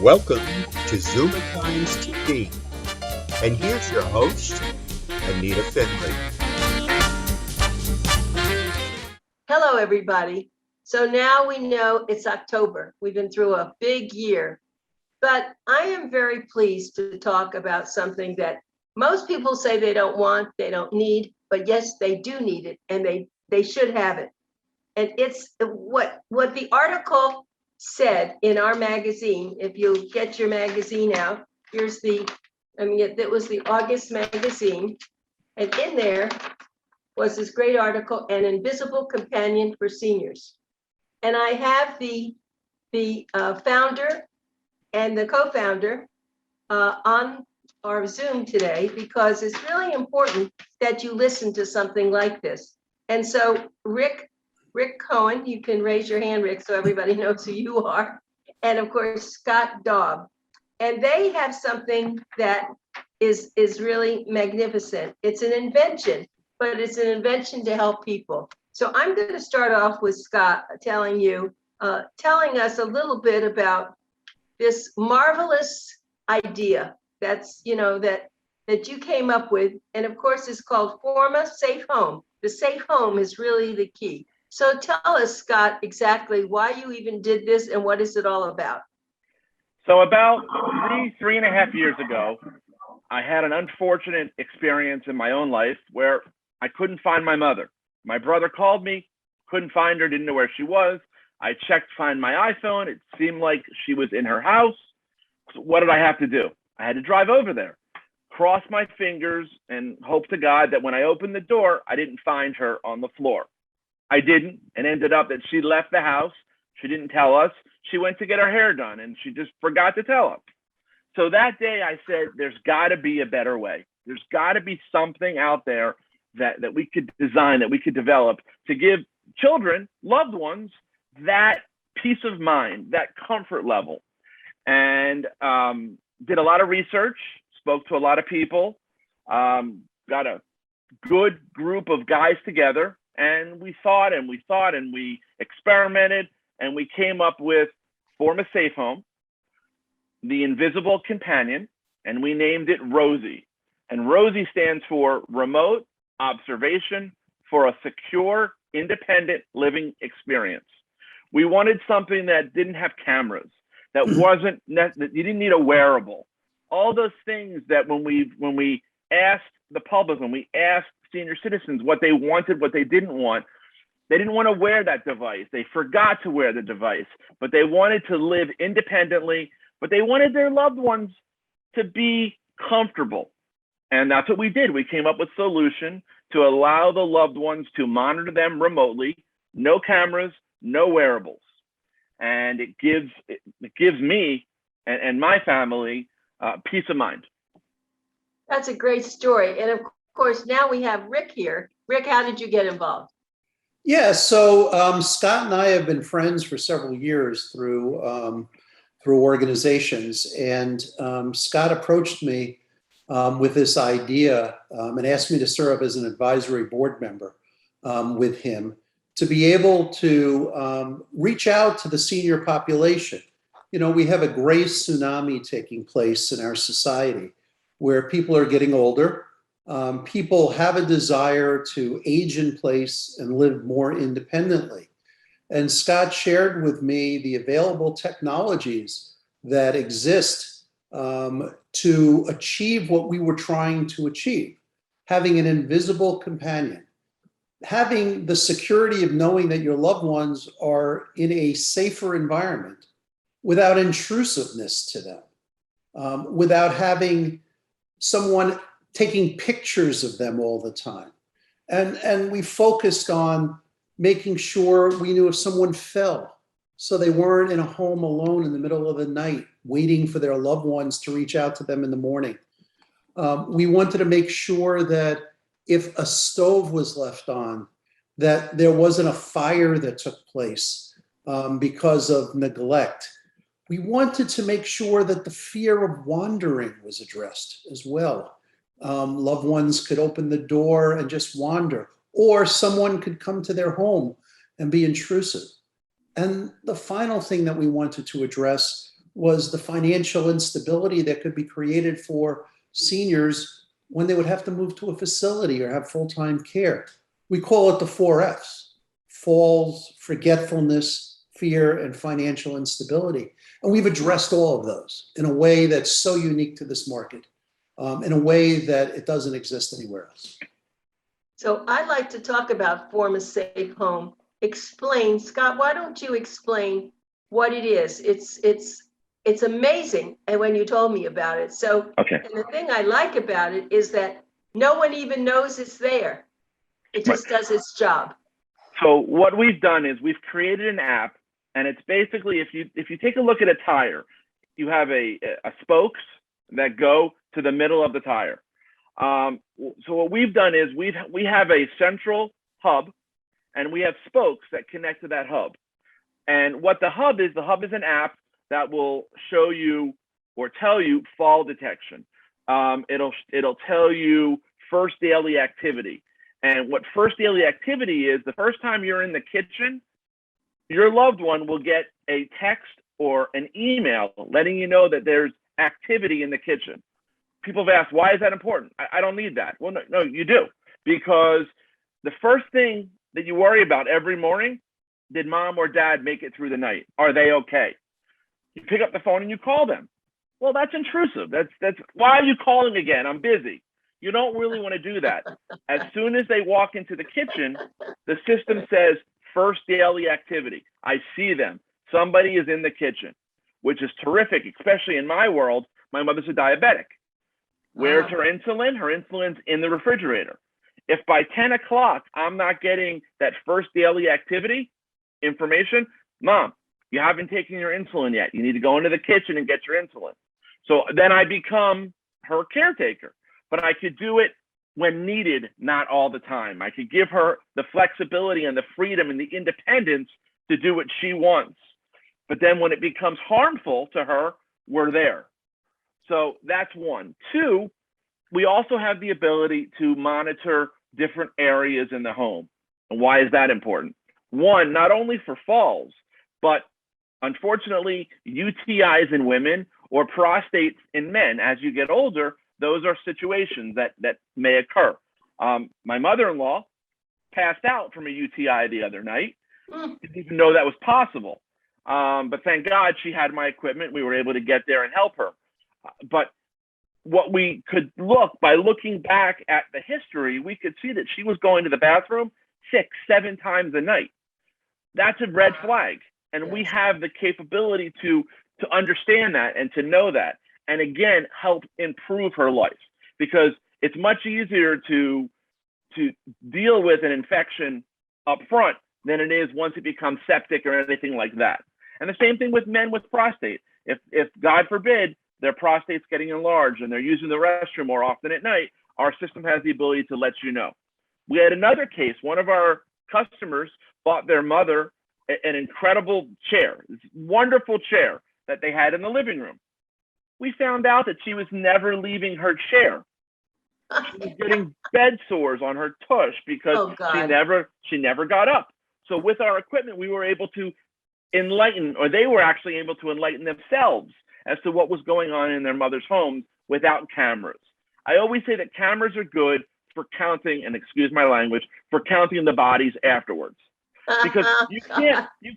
Welcome to ZOOMERTIMES TV. And here's your host, Anita Finley. Hello, everybody. So now we know it's October. We've been through a big year, but I am very pleased to talk about something that most people say they don't want, they don't need, but yes, they do need it, and they should have it. And it's what the article said in our magazine. If you get your magazine out, here's it was the August magazine, and in there was this great article, An Invisible Companion for Seniors. And I have the founder and the co-founder on our Zoom today, because it's really important that you listen to something like this. And so Rick Cohen, you can raise your hand, Rick, so everybody knows who you are. And of course, Scott Daub. And they have something that is really magnificent. It's an invention, but it's an invention to help people. So I'm going to start off with Scott telling us a little bit about this marvelous idea that you came up with. And of course, it's called Forma Safe Home. The safe home is really the key. So tell us, Scott, exactly why you even did this and what is it all about? So about three and a half years ago, I had an unfortunate experience in my own life where I couldn't find my mother. My brother called me, couldn't find her, didn't know where she was. I checked, find my iPhone. It seemed like she was in her house. So what did I have to do? I had to drive over there, cross my fingers, and hope to God that when I opened the door, I didn't find her on the floor. I didn't, and ended up that she left the house. She didn't tell us. She went to get her hair done, and she just forgot to tell us. So that day I said, there's got to be a better way. There's got to be something out there that we could design, that we could develop to give children, loved ones, that peace of mind, that comfort level. And did a lot of research, spoke to a lot of people, got a good group of guys together, and we thought and we experimented, and we came up with Forma Safe Home, the Invisible Companion, and we named it Rosie. And Rosie stands for Remote Observation for a Secure, Independent Living Experience. We wanted something that didn't have cameras, that you didn't need a wearable. All those things that when we asked the public, when we asked senior citizens what they wanted, what they didn't want to wear that device. They forgot to wear the device, but they wanted to live independently, but they wanted their loved ones to be comfortable. And that's what we did. We came up with a solution to allow the loved ones to monitor them remotely, no cameras, no wearables. And it gives me and my family peace of mind. That's a great story. And of course, now we have Rick here. Rick, how did you get involved? Yeah, so Scott and I have been friends for several years through organizations, and Scott approached me with this idea and asked me to serve as an advisory board member with him to be able to reach out to the senior population. You know, we have a gray tsunami taking place in our society where people are getting older. People have a desire to age in place and live more independently. And Scott shared with me the available technologies that exist to achieve what we were trying to achieve, having an invisible companion, having the security of knowing that your loved ones are in a safer environment without intrusiveness to them, without having someone taking pictures of them all the time. And we focused on making sure we knew if someone fell, so they weren't in a home alone in the middle of the night, waiting for their loved ones to reach out to them in the morning. We wanted to make sure that if a stove was left on, that there wasn't a fire that took place because of neglect. We wanted to make sure that the fear of wandering was addressed as well. Loved ones could open the door and just wander, or someone could come to their home and be intrusive. And the final thing that we wanted to address was the financial instability that could be created for seniors when they would have to move to a facility or have full-time care. We call it the 4 Fs: falls, forgetfulness, fear, and financial instability. And we've addressed all of those in a way that's so unique to this market, in a way that it doesn't exist anywhere else. So I'd like to talk about Form a Safe Home. Explain, Scott, why don't you explain what it is? It's amazing, and when you told me about it. So, Okay. and the thing I like about it is that no one even knows it's there. It just does its job. So what we've done is we've created an app, and it's basically, if you take a look at a tire, you have a spokes that go to the middle of the tire. So what we've done is we have a central hub, and we have spokes that connect to that hub. And what the hub is an app that will show you or tell you fall detection. It'll tell you first daily activity. And what first daily activity is, the first time you're in the kitchen, your loved one will get a text or an email letting you know that there's activity in the kitchen. People have asked, why is that important? I don't need that. Well, no, you do. Because the first thing that you worry about every morning, did mom or dad make it through the night? Are they okay? You pick up the phone and you call them. Well, that's intrusive. That's why are you calling again? I'm busy. You don't really want to do that. As soon as they walk into the kitchen, the system says first daily activity. I see them. Somebody is in the kitchen, which is terrific, especially in my world. My mother's a diabetic. Where's her insulin? Her insulin's in the refrigerator. If by 10 o'clock I'm not getting that first daily activity information, Mom, you haven't taken your insulin yet. You need to go into the kitchen and get your insulin. So then I become her caretaker, but I could do it when needed, not all the time. I could give her the flexibility and the freedom and the independence to do what she wants. But then when it becomes harmful to her, we're there. So that's one. Two, we also have the ability to monitor different areas in the home. And why is that important? One, not only for falls, but unfortunately, UTIs in women or prostates in men. As you get older, those are situations that may occur. My mother-in-law passed out from a UTI the other night. Didn't even know that was possible. But thank God she had my equipment. We were able to get there and help her. But what we could by looking back at the history, we could see that she was going to the bathroom 6-7 times a night. That's a red flag. And we have the capability to understand that and to know that. And again, help improve her life, because it's much easier to deal with an infection up front than it is once it becomes septic or anything like that. And the same thing with men with prostate. If God forbid, their prostate's getting enlarged and they're using the restroom more often at night, our system has the ability to let you know. We had another case. One of our customers bought their mother an incredible chair, this wonderful chair that they had in the living room. We found out that she was never leaving her chair. She was getting bed sores on her tush because she never got up. So with our equipment, we were able to enlighten, or they were actually able to enlighten themselves as to what was going on in their mother's home without cameras. I always say that cameras are good for counting, and excuse my language, for counting the bodies afterwards. Because you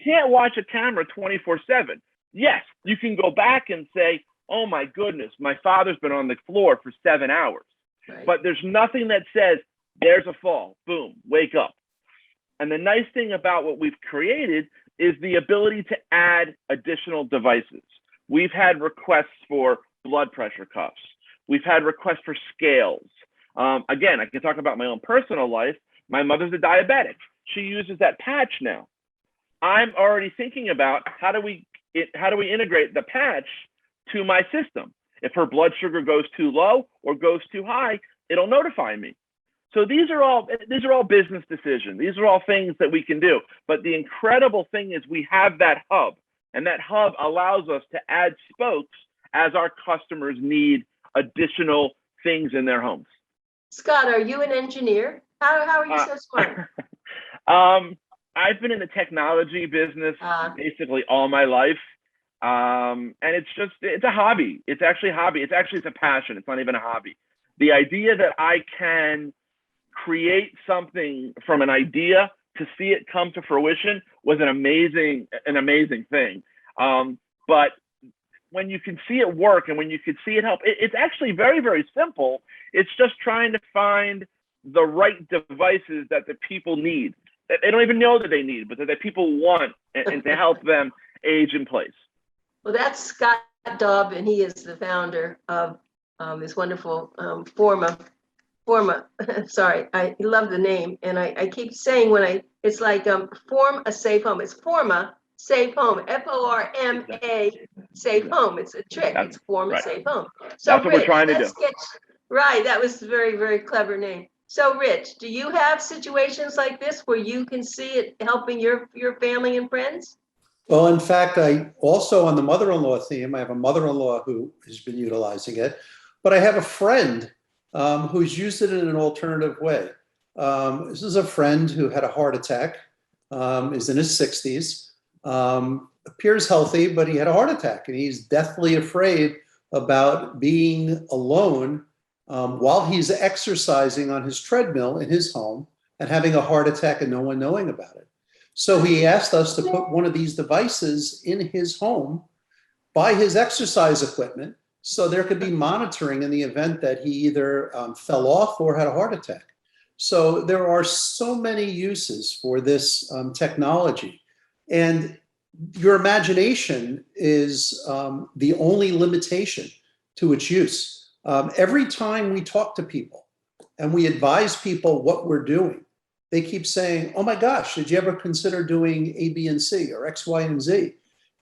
can't watch a camera 24/7. Yes, you can go back and say, oh my goodness, my father's been on the floor for 7 hours. Right. But there's nothing that says, there's a fall, boom, wake up. And the nice thing about what we've created is the ability to add additional devices. We've had requests for blood pressure cuffs. We've had requests for scales. Again, I can talk about my own personal life. My mother's a diabetic. She uses that patch now. I'm already thinking about how do we integrate the patch to my system. If her blood sugar goes too low or goes too high, it'll notify me. So these are all business decisions. These are all things that we can do. But the incredible thing is we have that hub, and that hub allows us to add spokes as our customers need additional things in their homes. Scott, are you an engineer? How are you so smart? I've been in the technology business basically all my life. And it's a hobby. It's actually a hobby. It's a passion. It's not even a hobby. The idea that I can create something from an idea to see it come to fruition was an amazing thing. But when you can see it work and when you can see it help, it's actually very, very simple. It's just trying to find the right devices that the people need, that they don't even know that they need, but that people want, and to help them age in place. Well, that's Scott Daub, and he is the founder of this wonderful Forma. Sorry, I love the name, and I keep saying it's like form a safe home. It's Forma Safe Home, FORMA Safe Home. It's a trick. It's Form a Safe Home. So that's what we're trying to do. Right, that was a very, very clever name. So Rich, do you have situations like this where you can see it helping your family and friends? Well, in fact, I also, on the mother-in-law theme, I have a mother-in-law who has been utilizing it, but I have a friend who's used it in an alternative way. This is a friend who had a heart attack, is in his 60s, appears healthy, but he had a heart attack, and he's deathly afraid about being alone while he's exercising on his treadmill in his home and having a heart attack and no one knowing about it. So he asked us to put one of these devices in his home by his exercise equipment, so there could be monitoring in the event that he either fell off or had a heart attack. So there are so many uses for this technology. And your imagination is the only limitation to its use. Every time we talk to people and we advise people what we're doing, they keep saying, oh my gosh, did you ever consider doing A, B, and C, or X, Y, and Z?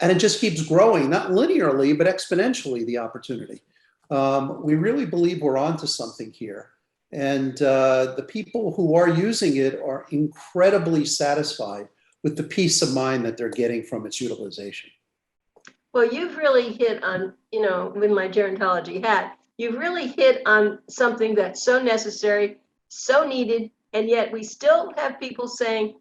And it just keeps growing, not linearly, but exponentially, the opportunity. We really believe we're onto something here. And the people who are using it are incredibly satisfied with the peace of mind that they're getting from its utilization. Well, you've really hit on, with my gerontology hat, you've really hit on something that's so necessary, so needed, and yet we still have people saying,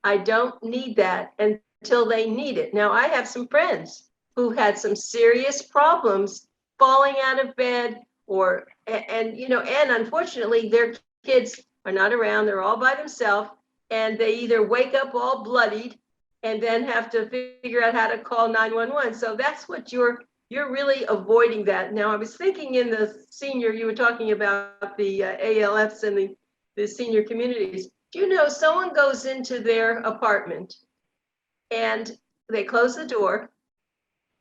I don't need that until they need it. Now, I have some friends who had some serious problems falling out of bed and unfortunately their kids are not around. They're all by themselves, and they either wake up all bloodied and then have to figure out how to call 911. So that's what you're really avoiding that. Now, I was thinking in the senior, you were talking about the ALFs and the senior communities. Someone goes into their apartment and they close the door,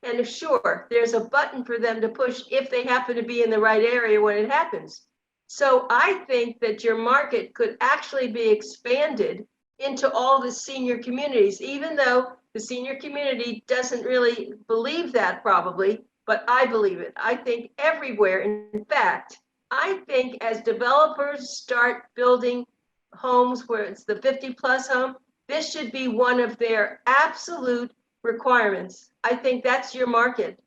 and sure, there's a button for them to push if they happen to be in the right area when it happens. So I think that your market could actually be expanded into all the senior communities, even though the senior community doesn't really believe that probably, but I believe it. I think everywhere, in fact, I think as developers start building homes where it's the 50+ home, this should be one of their absolute requirements. I think that's your market.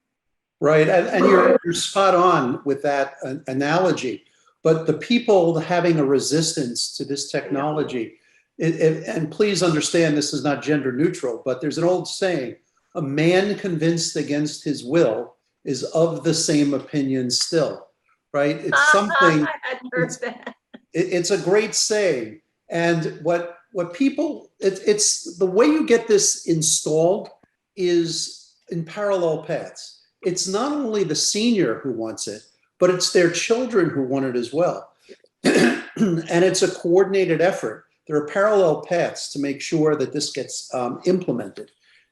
Right, and you're spot on with that analogy. But the people having a resistance to this technology, and please understand this is not gender neutral, but there's an old saying, a man convinced against his will is of the same opinion still, right? It's something, I hadn't heard that. It's a great saying. And what people, it's the way you get this installed is in parallel paths. It's not only the senior who wants it, but it's their children who want it as well. And it's a coordinated effort. There are parallel paths to make sure that this gets implemented.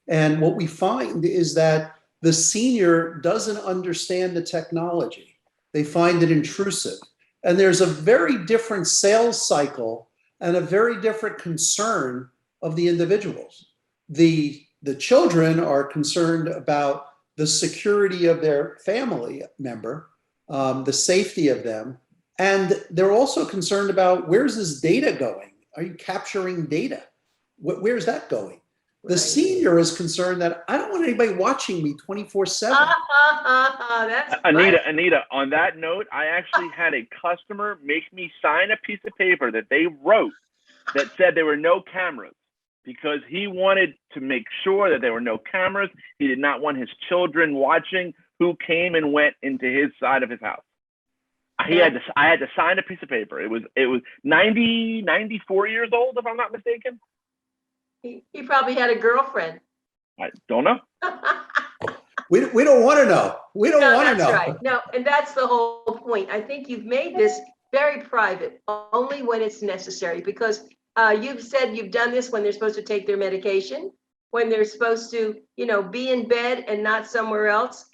And what we find is that the senior doesn't understand the technology. They find it intrusive. And there's a very different sales cycle and a very different concern of the individuals. The children are concerned about the security of their family member, the safety of them, and they're also concerned about where's this data going? Are you capturing data? Where's that going? The Right. senior is concerned that I don't want anybody watching me 24/7. That's Anita, right. Anita, on that note, I actually had a customer make me sign a piece of paper that they wrote that said there were no cameras. because he wanted to make sure that there were no cameras. He did not want his children watching who came and went into his side of his house. I had to sign a piece of paper. It was 94 years old, if I'm not mistaken. He probably had a girlfriend. I don't know. We don't want to know. We don't want to know. That's right. No, and that's the whole point. I think you've made this very private, only when it's necessary, because you've said you've done this when they're supposed to take their medication, when they're supposed to, be in bed and not somewhere else.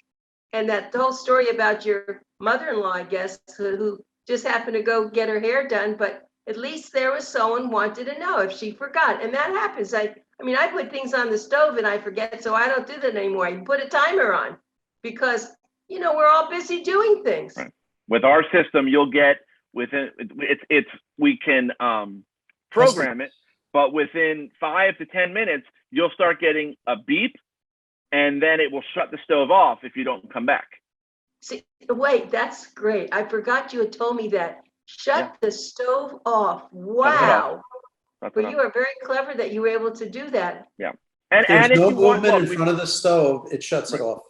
And that whole story about your mother-in-law, I guess, who just happened to go get her hair done, but at least there was someone wanted to know if she forgot. And that happens. I put things on the stove and I forget, so I don't do that anymore. I put a timer on because, we're all busy doing things. Right. With our system, you'll get within, we can program it, but within 5 to 10 minutes, you'll start getting a beep, and then it will shut the stove off if you don't come back. See, wait, that's great. I forgot you had told me that. Shut the stove off. Wow. But you are very clever that you were able to do that. Yeah. If there's no movement in front of the stove, it shuts it off.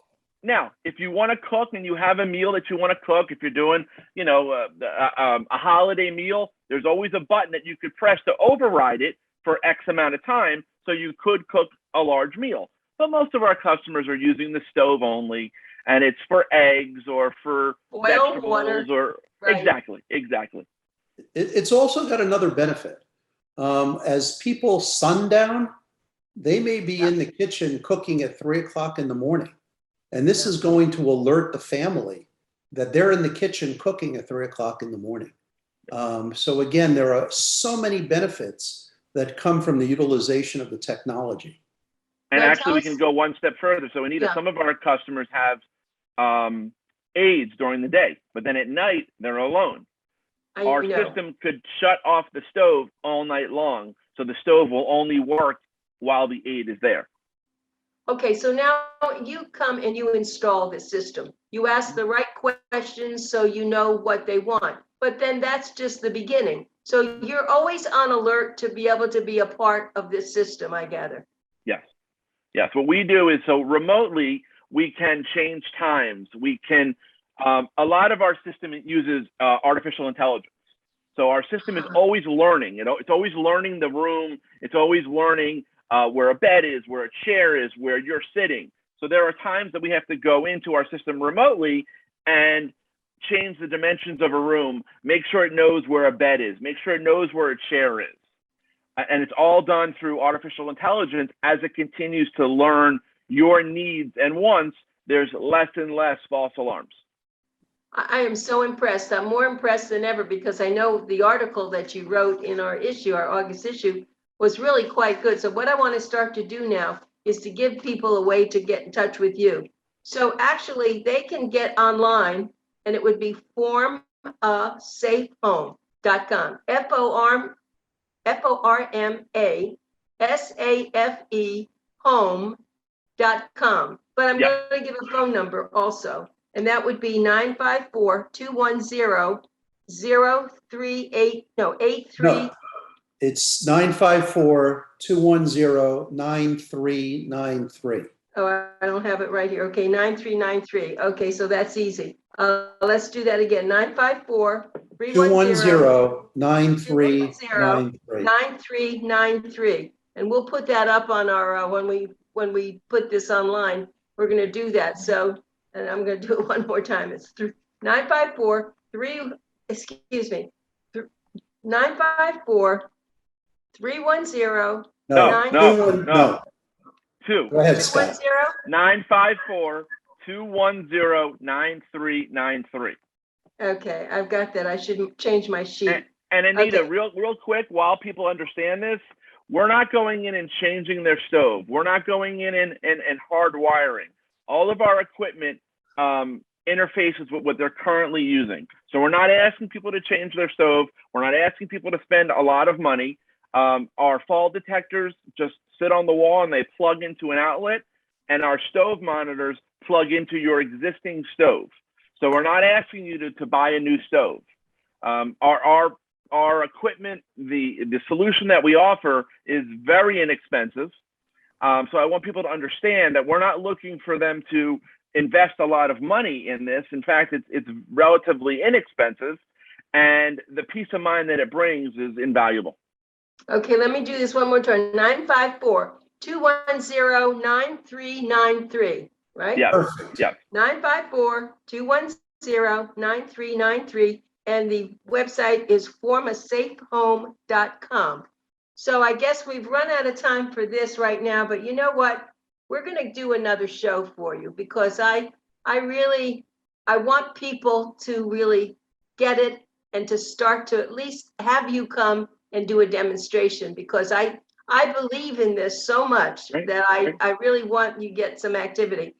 Now, if you want to cook and you have a meal that you want to cook, if you're doing, a holiday meal, there's always a button that you could press to override it for X amount of time, so you could cook a large meal. But most of our customers are using the stove only, and it's for eggs or for vegetables water. or Right. Exactly. It's also got another benefit. As people sundown, they may be in the kitchen cooking at 3 o'clock in the morning. And this is going to alert the family that they're in the kitchen cooking at 3 o'clock in the morning. So again, there are so many benefits that come from the utilization of the technology. And Now, actually, we can go one step further. So, Anita, some of our customers have aides during the day, but then at night, they're alone. Our system could shut off the stove all night long, so the stove will only work while the aide is there. Okay, so now you come and you install the system. You ask the right questions so you know what they want, but then that's just the beginning. So you're always on alert to be able to be a part of this system, I gather. Yes, what we do is, so remotely, we can change times. We can, a lot of our system uses artificial intelligence. So our system is always learning, it's always learning the room. It's always learning where a bed is, where a chair is, where you're sitting. So there are times that we have to go into our system remotely and change the dimensions of a room, make sure it knows where a bed is, make sure it knows where a chair is. And it's all done through artificial intelligence as it continues to learn your needs and wants. There's less and less false alarms. I am so impressed. I'm more impressed than ever because I know the article that you wrote in our issue, our August issue, was really quite good. So what I want to start to do now is to give people a way to get in touch with you. So actually they can get online, and it would be formsafehome.com. FORMASAFE home.com. But I'm going to give a phone number also, and that would be 954-210-038, no, 83. No, it's 954-210-9393. Oh, I don't have it right here. Okay, 9393. Okay, so that's easy. Let's do that again. 954-310-9393. And we'll put that up on our, when we put this online, we're going to do that. So, and I'm going to do it one more time. It's 954-310. No. Two. Go ahead, Scott. 954-210-9393. Okay, I've got that. I should change my sheet. And Anita, real quick, while people understand this, we're not going in and changing their stove. We're not going in and hardwiring. All of our equipment interfaces with what they're currently using. So we're not asking people to change their stove. We're not asking people to spend a lot of money. Our fall detectors just sit on the wall and they plug into an outlet, and our stove monitors plug into your existing stove. So we're not asking you to buy a new stove. Our our equipment, the solution that we offer is very inexpensive. So I want people to understand that we're not looking for them to invest a lot of money in this. In fact, it's relatively inexpensive, and the peace of mind that it brings is invaluable. Okay, let me do this one more time. 954-210-9393, right? Yeah. Perfect. Yeah. 954-210-9393, and the website is formasafehome.com. So I guess we've run out of time for this right now, but you know what? We're going to do another show for you, because I want people to really get it and to start to at least have you come and do a demonstration, because I believe in this so much that I really want you to get some activity.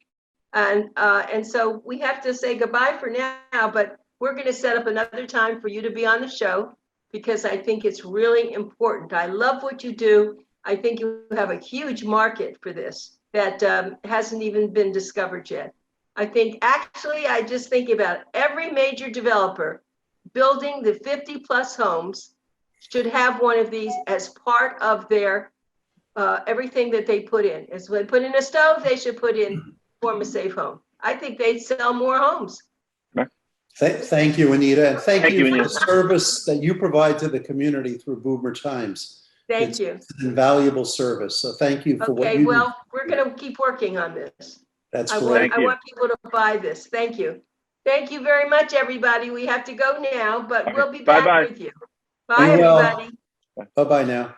And so we have to say goodbye for now, but we're going to set up another time for you to be on the show, because I think it's really important. I love what you do. I think you have a huge market for this that hasn't even been discovered yet. I think actually, I just think about every major developer building the 50 plus homes should have one of these as part of their everything that they put in. As when they put in a stove, they should put in Form a Safe Home. I think they'd sell more homes. Thank you, Anita, and thank you for Anita. the service that you provide to the community through Boomer Times. Thank you. It's an invaluable service, so thank you for what Okay, you do. well, we're going to keep working on this. That's I great. want people to buy this. Thank you. Thank you very much, everybody. We have to go now, but we'll be back Bye-bye. with you. Bye, Be well. everybody. Bye-bye now.